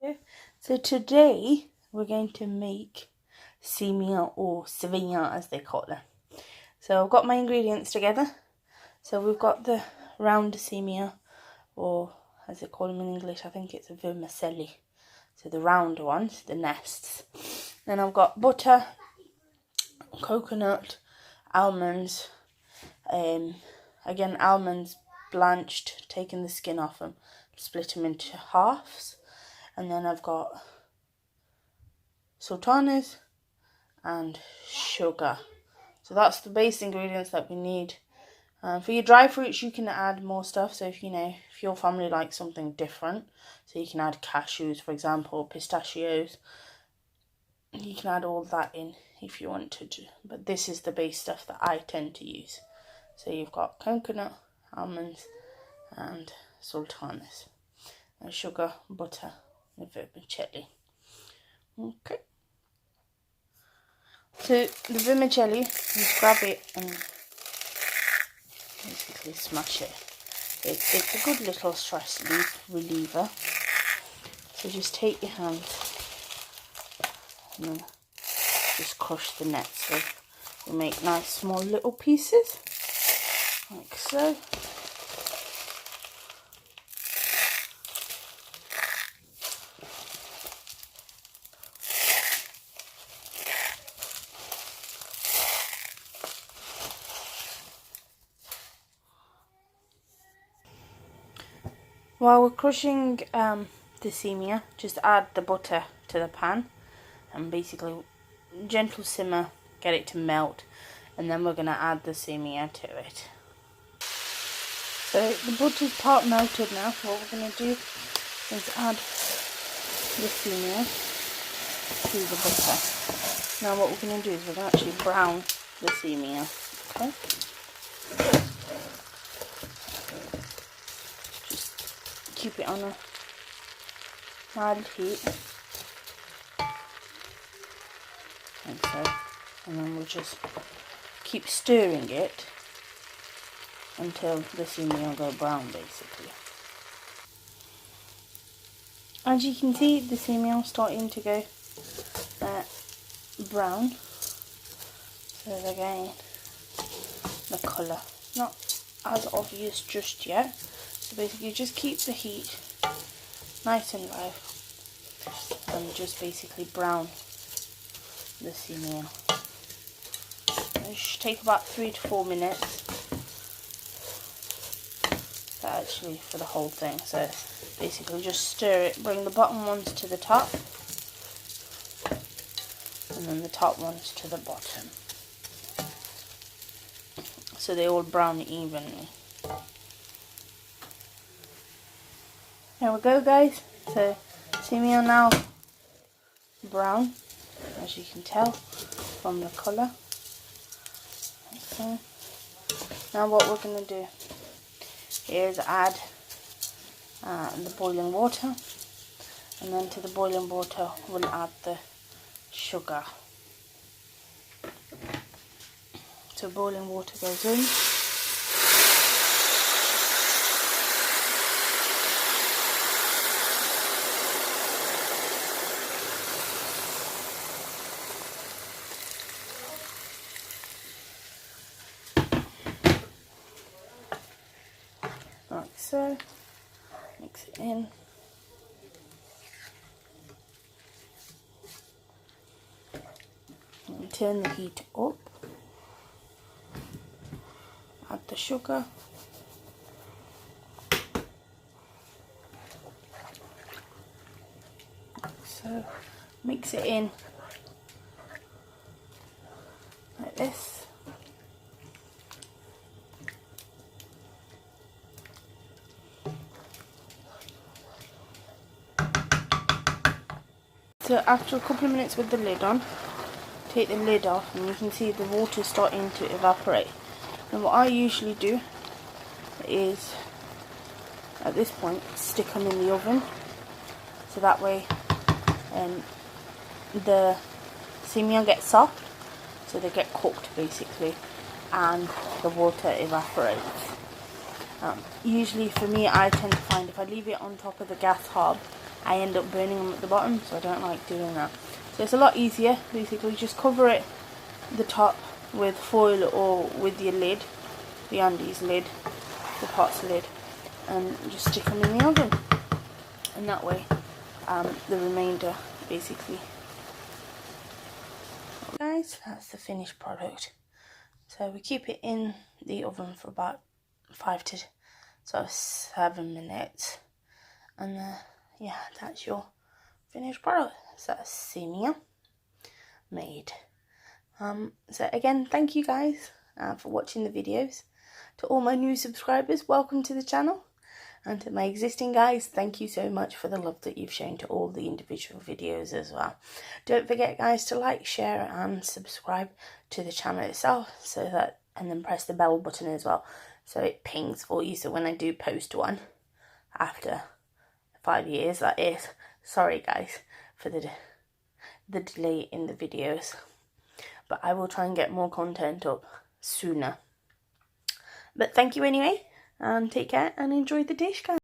Yeah. So today we're going to make semiya or semiya as they call it. So I've got my ingredients together. So we've got the round semiya, or as they call them in English, I think it's a vermicelli. So the round ones, the nests. Then I've got butter, coconut, almonds. Again, almonds blanched, taking the skin off them, split them into halves. And then I've got sultanas and sugar. So that's the base ingredients that we need. For your dry fruits, you can add more stuff. So if your family likes something different, so you can add cashews, for example, pistachios. You can add all that in if you want to, but this is the base stuff that I tend to use. So you've got coconut, almonds, and sultanas, and sugar, butter, and vermicelli. Okay. So the vermicelli, you grab it and basically smash it. It's a good little stress reliever. So just take your hands and then just crush the net. So you make nice small little pieces, like so. While we're crushing the semiya, just add the butter to the pan and basically gentle simmer, get it to melt, and then we're going to add the semiya to it. So the butter's part melted now. What we're going to do is add the semiya to the butter. Now what we're going to do is we're going to actually brown the semiya. Okay. Keep it on a mild heat, and then we'll just keep stirring it until the semiya go brown, basically. As you can see, the semiya is starting to go brown, so they're getting the colour. Not as obvious just yet. So basically just keep the heat nice and low and just basically brown the semiya. It should take about 3 to 4 minutes actually for the whole thing. So basically just stir it, bring the bottom ones to the top and then the top ones to the bottom, so they all brown evenly. There we go, guys. So semiya now brown, as you can tell from the colour. Okay. Now what we're going to do is add the boiling water, and then to the boiling water we'll add the sugar. So boiling water goes in. Like so, mix it in. And turn the heat up. Add the sugar. Like so, mix it in like this. So after a couple of minutes with the lid on, take the lid off and you can see the water starting to evaporate. And what I usually do is, at this point, stick them in the oven, so that way the semiya gets soft, so they get cooked basically, and the water evaporates. Usually for me, I tend to find if I leave it on top of the gas hob, I end up burning them at the bottom, so I don't like doing that. So it's a lot easier. Basically just cover it, the top, with foil or with your lid, the Andes lid, the pot's lid, and just stick them in the oven. And that way the remainder basically. Guys, that's the finished product. So we keep it in the oven for about 5 to 7 minutes, and yeah, that's your finished product. So that's semiya made. So again, thank you guys for watching the videos. To all my new subscribers, welcome to the channel. And to my existing guys, thank you so much for the love that you've shown to all the individual videos as well. Don't forget guys to like, share and subscribe to the channel itself, so that, and then press the bell button as well, so it pings for you. So when I do post one after 5 years, that is, sorry guys for the delay in the videos, but I will try and get more content up sooner. But thank you anyway, and take care and enjoy the dish, guys.